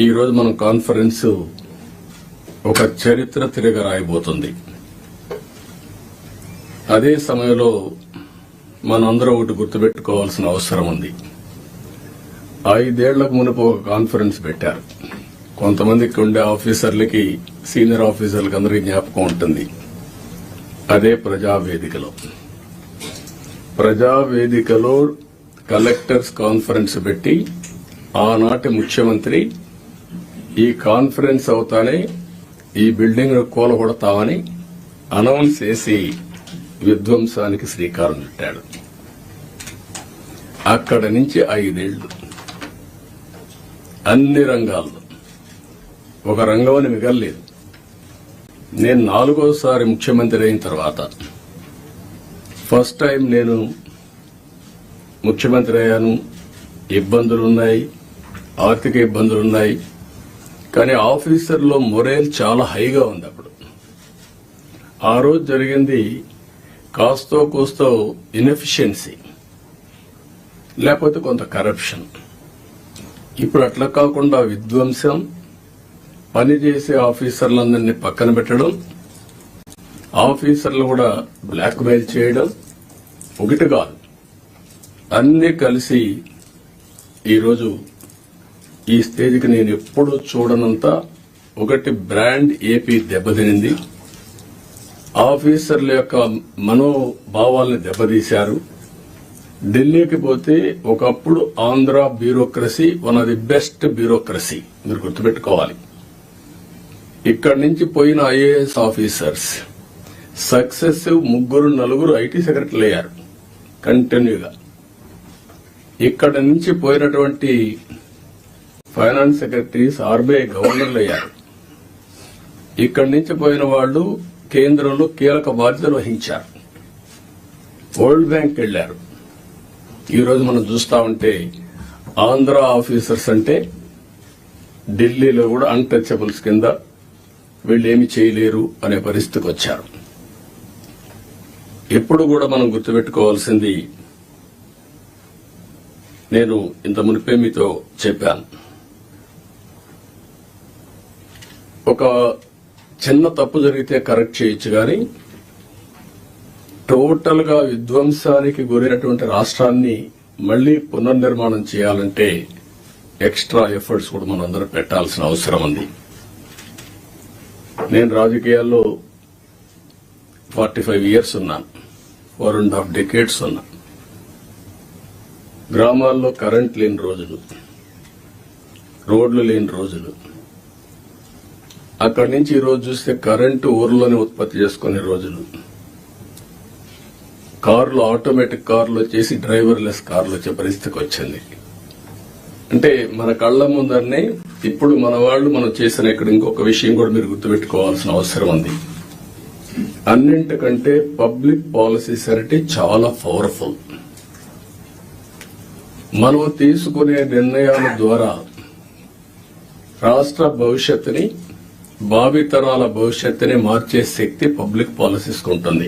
ఈరోజు మన కాన్ఫరెన్స్ ఒక చరిత్ర తిరగ రాయబోతుంది. అదే సమయంలో మనందరం ఒకటి గుర్తుపెట్టుకోవాల్సిన అవసరం ఉంది. 5 ఏళ్లకు మునుపు ఒక కాన్ఫరెన్స్ పెట్టారు. కొంతమందికి ఉండే ఆఫీసర్లకి, సీనియర్ ఆఫీసర్లకి అందరికీ జ్ఞాపకం ఉంటుంది. అదే ప్రజావేదికలో కలెక్టర్స్ కాన్ఫరెన్స్ పెట్టి ఆనాటి ముఖ్యమంత్రి ఈ కాన్ఫరెన్స్ అవుతానే ఈ బిల్డింగ్ కూలగొడతామని అనౌన్స్ చేసి విధ్వంసానికి శ్రీకారం చుట్టాడు. అక్కడి నుంచి 5 ఏళ్లు అన్ని రంగాల్లో ఒక రంగం అని మిగల్లేదు. నేను 4వసారి ముఖ్యమంత్రి అయిన తర్వాత ఫస్ట్ టైం నేను ముఖ్యమంత్రి అయ్యాను. ఇబ్బందులున్నాయి, ఆర్థిక ఇబ్బందులున్నాయి. కానీ ఆఫీసర్లో మొరేల్ చాలా హైగా ఉంది. అప్పుడు ఆ రోజు జరిగింది కాస్తో కూస్తో ఇన్ఎఫిషియన్సీ, లేకపోతే కొంత కరప్షన్. ఇప్పుడు అట్లా కాకుండా విధ్వంసం, పనిచేసే ఆఫీసర్లందరినీ పక్కన పెట్టడం, ఆఫీసర్లు కూడా బ్లాక్మెయిల్ చేయడం, ఒకటి కాదు అన్నీ కలిసి ఈరోజు ఈ స్టేజ్కి నేను ఎప్పుడూ చూడనంత ఒకటి బ్రాండ్ ఏపీ దెబ్బతినింది. ఆఫీసర్ల యొక్క మనోభావాల్ని దెబ్బతీశారు. ఢిల్లీకి పోతే ఒకప్పుడు Andhra bureaucracy one of the best bureaucracy, మీరు గుర్తుపెట్టుకోవాలి. ఇక్కడి నుంచి పోయిన ఐఏఎస్ ఆఫీసర్స్ సక్సెసివ్ 3-4 ఐటీ సెక్రటరీలు అయ్యారు కంటిన్యూగా. ఇక్కడ నుంచి పోయినటువంటి ఫైనాన్స్ సెక్రటరీస్ ఆర్బీఐ గవర్నర్లు అయ్యారు. ఇక్కడి నుంచి పోయిన వాళ్లు కేంద్రంలో కీలక బాధ్యతలు వహించారు. వరల్డ్ బ్యాంక్ వెళ్లారు. ఈరోజు మనం చూస్తా ఉంటే ఆంధ్ర ఆఫీసర్స్ అంటే ఢిల్లీలో కూడా అన్టచబుల్స్ కింద వీళ్ళు ఏమి చేయలేరు అనే పరిస్థితికి వచ్చారు. ఎప్పుడు కూడా మనం గుర్తుపెట్టుకోవాల్సింది, నేను ఇంత మునిపే మీతో చెప్పాను, ఒక చిన్న తప్పు జరిగితే కరెక్ట్ చేయొచ్చు, కానీ టోటల్ గా విధ్వంసానికి గురైనటువంటి రాష్ట్రాన్ని మళ్లీ పునర్నిర్మాణం చేయాలంటే ఎక్స్ట్రా ఎఫర్ట్స్ కూడా మనం అందరం పెట్టాల్సిన అవసరం ఉంది. నేను రాజకీయాల్లో 45 ఇయర్స్ ఉన్నాను, 4.5 డెకేడ్స్ ఉన్నా. గ్రామాల్లో కరెంట్ లేని రోజులు, రోడ్లు లేని రోజులు. అక్కడి నుంచి ఈ రోజు చూస్తే కరెంటు ఊర్లోనే ఉత్పత్తి చేసుకునే రోజులు. కార్లు, ఆటోమేటిక్ కార్లు వచ్చేసి డ్రైవర్లెస్ కార్లు వచ్చే పరిస్థితికి వచ్చింది. అంటే మన కళ్ల ముందరనే ఇప్పుడు మన వాళ్ళు మనం చేసిన ఇక్కడ ఇంకొక విషయం కూడా మీరు గుర్తుపెట్టుకోవాల్సిన అవసరం ఉంది. అన్నింటికంటే పబ్లిక్ పాలసీస్ అంటే చాలా పవర్ఫుల్. మనం తీసుకునే నిర్ణయాల ద్వారా రాష్ట్ర భవిష్యత్తుని, భావితరాల భవిష్యత్తుని మార్చే శక్తి పబ్లిక్ పాలసీస్ ఉంటుంది.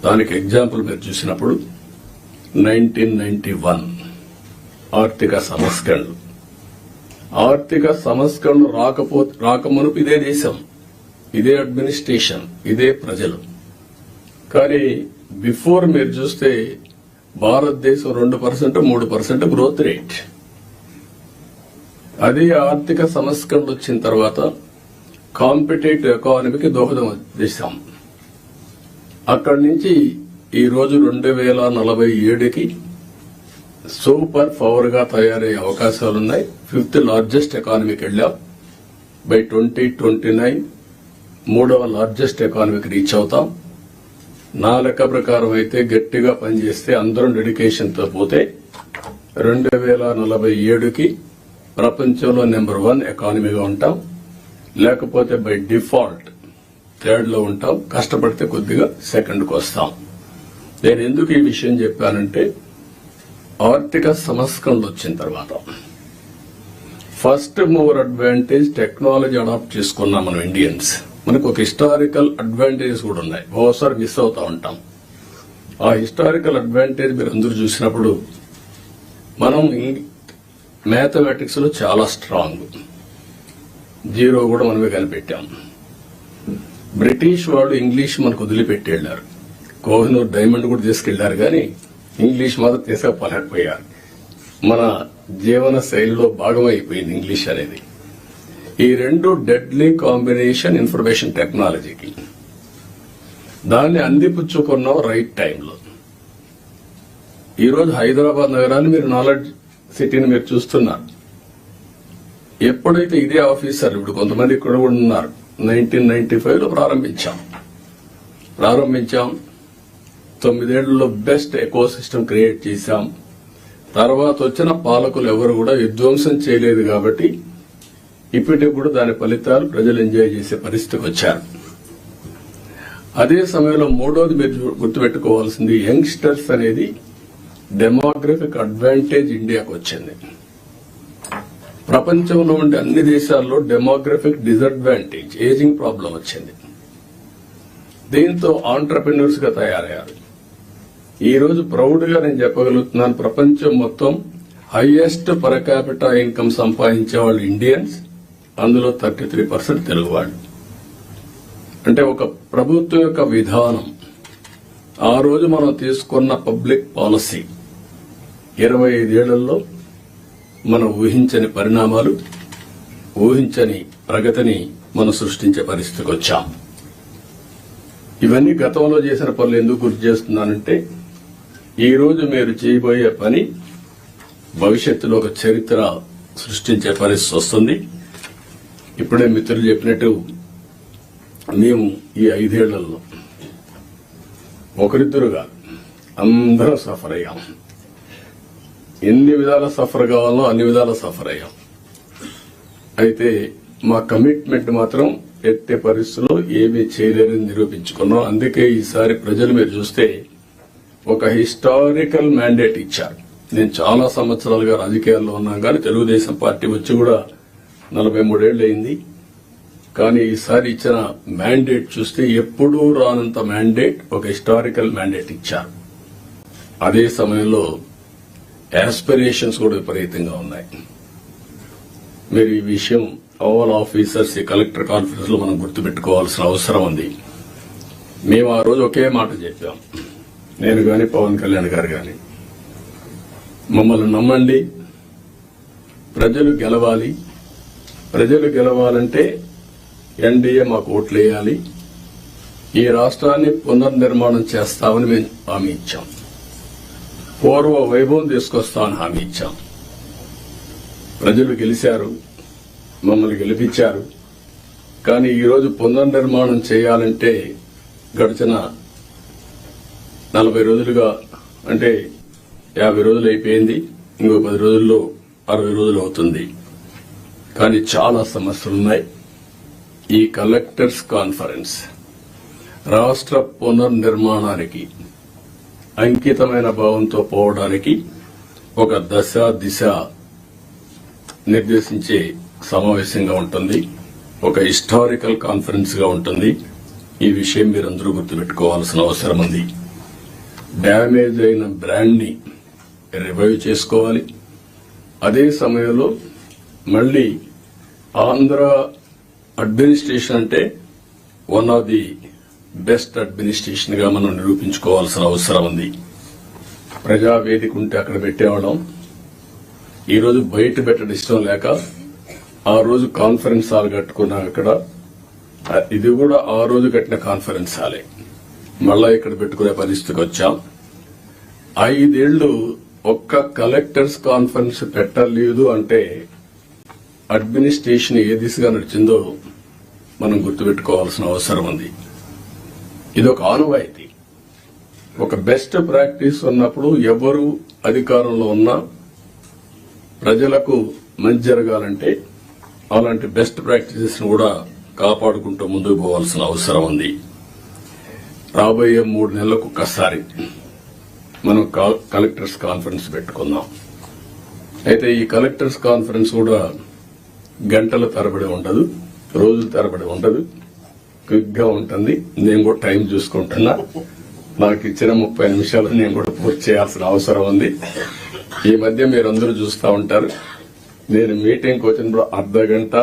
దానికి ఎగ్జాంపుల్ మీరు చూసినప్పుడు 1991 ఆర్థిక సంస్కరణలు రాకమునుపు ఇదే దేశం, ఇదే అడ్మినిస్ట్రేషన్, ఇదే ప్రజలు. కానీ బిఫోర్ మీరు చూస్తే భారతదేశం 2%, 3% గ్రోత్ రేట్. అదే ఆర్థిక సంస్కరణలు వచ్చిన తర్వాత కాంపిటేటివ్ ఎకానమీకి దోహదం చేశాం. అక్కడి నుంచి ఈ రోజు 2047కి సూపర్ పవర్ గా తయారయ్యే అవకాశాలున్నాయి. 5th లార్జెస్ట్ ఎకానమీకి వెళ్ళాం. బై 2029 3వ లార్జెస్ట్ ఎకానమీకి రీచ్ అవుతాం. నా లెక్క ప్రకారం అయితే గట్టిగా పనిచేస్తే అందరం డెడికేషన్తో పోతే 2047కి ప్రపంచంలో నెంబర్ 1 ఎకానమీగా ఉంటాం. లేకపోతే బై డిఫాల్ట్ 3rd లో ఉంటాం. కష్టపడితే కొద్దిగా 2nd కు వస్తాం. నేను ఎందుకు ఈ విషయం చెప్పానంటే, ఆర్థిక సంస్కరణలు వచ్చిన తర్వాత first mover advantage technology adopt చేసుకున్నాం మనం ఇండియన్స్. మనకు ఒక హిస్టారికల్ అడ్వాంటేజెస్ కూడా ఉన్నాయి, ఓసారి మిస్ అవుతా ఉంటాం. ఆ హిస్టారికల్ అడ్వాంటేజ్ మీరు అందరూ చూసినప్పుడు మనం మ్యాథమెటిక్స్ లో చాలా స్ట్రాంగ్, జీరో కూడా మనమే కనిపెట్టాం. బ్రిటిష్ వాళ్ళు ఇంగ్లీష్ మనకు వదిలిపెట్టి వెళ్లారు. కోహినూర్ డైమండ్ కూడా తీసుకెళ్లారు, కానీ ఇంగ్లీష్ మాత్రం తీసుకుపోలేకపోయారు. మన జీవన శైలిలో భాగమైపోయింది ఇంగ్లీష్ అనేది. ఈ రెండు డెడ్లీ కాంబినేషన్ ఇన్ఫర్మేషన్ టెక్నాలజీకి. దాన్ని అందిపుచ్చుకున్నాం రైట్ టైంలో. ఈరోజు హైదరాబాద్ నగరాన్ని మీరు నాలెడ్జ్ సిటీని మీరు చూస్తున్నారు. ఎప్పుడైతే ఇదే ఆఫీసర్లు ఇప్పుడు కొంతమంది ఇక్కడ కూడా ఉన్నారు, 1995లో ప్రారంభించాం. 9 ఏళ్లలో బెస్ట్ ఎకో సిస్టమ్ క్రియేట్ చేశాం. తర్వాత వచ్చిన పాలకులు ఎవరు కూడా విధ్వంసం చేయలేదు కాబట్టి ఇప్పటికి దాని ఫలితాలు ప్రజలు ఎంజాయ్ చేసే పరిస్థితికి వచ్చారు. అదే సమయంలో మూడోది మీరు గుర్తుపెట్టుకోవాల్సింది, యంగ్స్టర్స్ అనేది డెమోగ్రఫిక్ అడ్వాంటేజ్ ఇండియాకు వచ్చింది. ప్రపంచంలో ఉండే అన్ని దేశాల్లో డెమోగ్రఫిక్ డిసడ్వాంటేజ్, ఏజింగ్ ప్రాబ్లం వచ్చింది. దీంతో ఆంటర్ప్రెన్యూర్స్ గా తయారయ్యారు. ఈ రోజు ప్రౌడ్ గా నేను చెప్పగలుగుతున్నాను, ప్రపంచం మొత్తం హైయెస్ట్ పర్ క్యాపిటా ఇన్కమ్ సంపాదించే వాళ్ళు ఇండియన్స్, అందులో 33% తెలుగు వాళ్ళు. అంటే ఒక ప్రభుత్వం యొక్క విధానం, ఆ రోజు మనం తీసుకున్న పబ్లిక్ పాలసీ 25 ఏళ్లలో మనం ఊహించని పరిణామాలు, ఊహించని ప్రగతిని మనం సృష్టించే పరిస్థితికి వచ్చాం. ఇవన్నీ గతంలో చేసిన పనులు ఎందుకు గుర్తు చేస్తున్నానంటే, ఈ రోజు మీరు చేయబోయే పని భవిష్యత్తులో ఒక చరిత్ర సృష్టించే పరిస్థితి వస్తుంది. ఇప్పుడే మిత్రులు చెప్పినట్టు మేము ఈ 5 ఏళ్లలో ఒకరిద్దరుగా అందరం సఫర్ అయ్యాం. ఎన్ని విధాల సఫర్ కావాలో అన్ని విధాల సఫర్ అయ్యాం. అయితే మా కమిట్మెంట్ మాత్రం ఎట్టి పరిస్థితుల్లో ఏమీ చేయలేరని నిరూపించుకున్నాం. అందుకే ఈసారి ప్రజలు మీరు చూస్తే ఒక హిస్టారికల్ మ్యాండేట్ ఇచ్చారు. నేను చాలా సంవత్సరాలుగా రాజకీయాల్లో ఉన్నాను, కానీ తెలుగుదేశం పార్టీ వచ్చి కూడా 43 ఏళ్లు అయింది. కానీ ఈసారి ఇచ్చిన మ్యాండేట్ చూస్తే ఎప్పుడూ రానంత మ్యాండేట్, ఒక హిస్టారికల్ మ్యాండేట్ ఇచ్చారు. అదే సమయంలో యాస్పిరేషన్స్ కూడా విపరీతంగా ఉన్నాయి. మీరు ఈ విషయం ఆల్ ఆఫీసర్స్ ఈ కలెక్టర్ కాన్ఫరెన్స్ లో మనం గుర్తుపెట్టుకోవాల్సిన అవసరం ఉంది. మేము ఆ రోజు ఒకే మాట చెప్పాం, నేను గాని పవన్ కళ్యాణ్ గారు గాని, మమ్మల్ని నమ్మండి, ప్రజలు గెలవాలి. ప్రజలు గెలవాలంటే ఎన్డీఏ మాకు ఓట్లేయాలి. ఈ రాష్ట్రాన్ని పునర్నిర్మాణం చేస్తామని మేము హామీ ఇచ్చాం. పూర్వ వైభవం తీసుకొస్తామని హామీ ఇచ్చాం. ప్రజలు గెలిచారు, మమ్మల్ని గెలిపించారు. కానీ ఈరోజు పునర్నిర్మాణం చేయాలంటే గడిచిన 40 రోజులుగా, అంటే 50 రోజులు అయిపోయింది, ఇంకో 10 రోజుల్లో 60 రోజులు అవుతుంది. కానీ చాలా సమస్యలున్నాయి. ఈ కలెక్టర్స్ కాన్ఫరెన్స్ రాష్ట్ర పునర్నిర్మాణానికి అంకితమైన భావంతో పోవడానికి ఒక దశ దిశ నిర్దేశించే సమావేశంగా ఉంటుంది. ఒక హిస్టారికల్ కాన్ఫరెన్స్ గా ఉంటుంది. ఈ విషయం మీరందరూ గుర్తుపెట్టుకోవాల్సిన అవసరం ఉంది. డ్యామేజ్ అయిన బ్రాండ్ ని రివైవ్ చేసుకోవాలి. అదే సమయంలో మళ్లీ ఆంధ్ర అడ్మినిస్ట్రేషన్ అంటే one of the best administration గా మనం నిరూపించుకోవాల్సిన అవసరం ఉంది. ప్రజావేదిక ఉంటే అక్కడ పెట్టేవాళ్ళం. ఈ రోజు బయట పెట్టడం ఇష్టం లేక ఆ రోజు కాన్ఫరెన్స్ హాల్ కట్టుకున్నాం. అక్కడ ఇది కూడా ఆ రోజు కట్టిన కాన్ఫరెన్స్ హాలే, మళ్ళా ఇక్కడ పెట్టుకునే పరిస్థితికి వచ్చాం. 5 ఏళ్లు ఒక్క కలెక్టర్స్ కాన్ఫరెన్స్ పెట్టలేదు అంటే అడ్మినిస్ట్రేషన్ ఏ దిశగా నడిచిందో మనం గుర్తుపెట్టుకోవాల్సిన అవసరం ఉంది. ఇది ఒక ఆనవాయితీ. ఒక బెస్ట్ ప్రాక్టీస్ ఉన్నప్పుడు ఎవరు అధికారంలో ఉన్నా ప్రజలకు మంచి జరగాలంటే అలాంటి బెస్ట్ ప్రాక్టీసెస్ ను కూడా కాపాడుకుంటూ ముందుకు పోవాల్సిన అవసరం ఉంది. రాబోయే 3 నెలలకు ఒక్కసారి మనం కలెక్టర్స్ కాన్ఫరెన్స్ పెట్టుకుందాం. అయితే ఈ కలెక్టర్స్ కాన్ఫరెన్స్ కూడా గంటల తరబడి ఉండదు, రోజుల తరబడి ఉండదు, క్విక్ గా ఉంటుంది. నేను కూడా టైం చూసుకుంటున్నా. నాకు ఇచ్చిన 30 నిమిషాలు నేను కూడా పూర్తి చేయాల్సిన అవసరం ఉంది. ఈ మధ్య మీరందరూ చూస్తూ ఉంటారు, నేను మీటింగ్కి వచ్చినప్పుడు అర్ధ గంట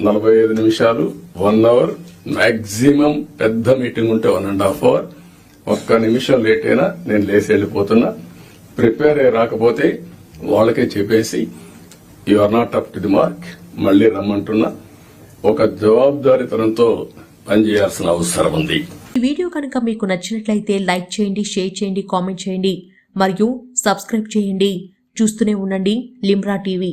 45 నిమిషాలు 1 అవర్, మాక్సిమం పెద్ద మీటింగ్ ఉంటే 1.5 అవర్. ఒక్క నిమిషం లేట్ అయినా నేను లేచి వెళ్ళిపోతున్నా. ప్రిపేర్ అయ్యి రాకపోతే వాళ్ళకే చెప్పేసి you are not up to the mark, మళ్లీ రమ్మంటున్నా. ఒక జవాబుదారీతనంతో పనిచేయాల్సిన అవసరం ఉంది. ఈ వీడియో కనుక మీకు నచ్చినట్లయితే లైక్ చేయండి, షేర్ చేయండి, కామెంట్ చేయండి మరియు సబ్స్క్రైబ్ చేయండి. చూస్తూనే ఉండండి లిమ్రా టీవీ.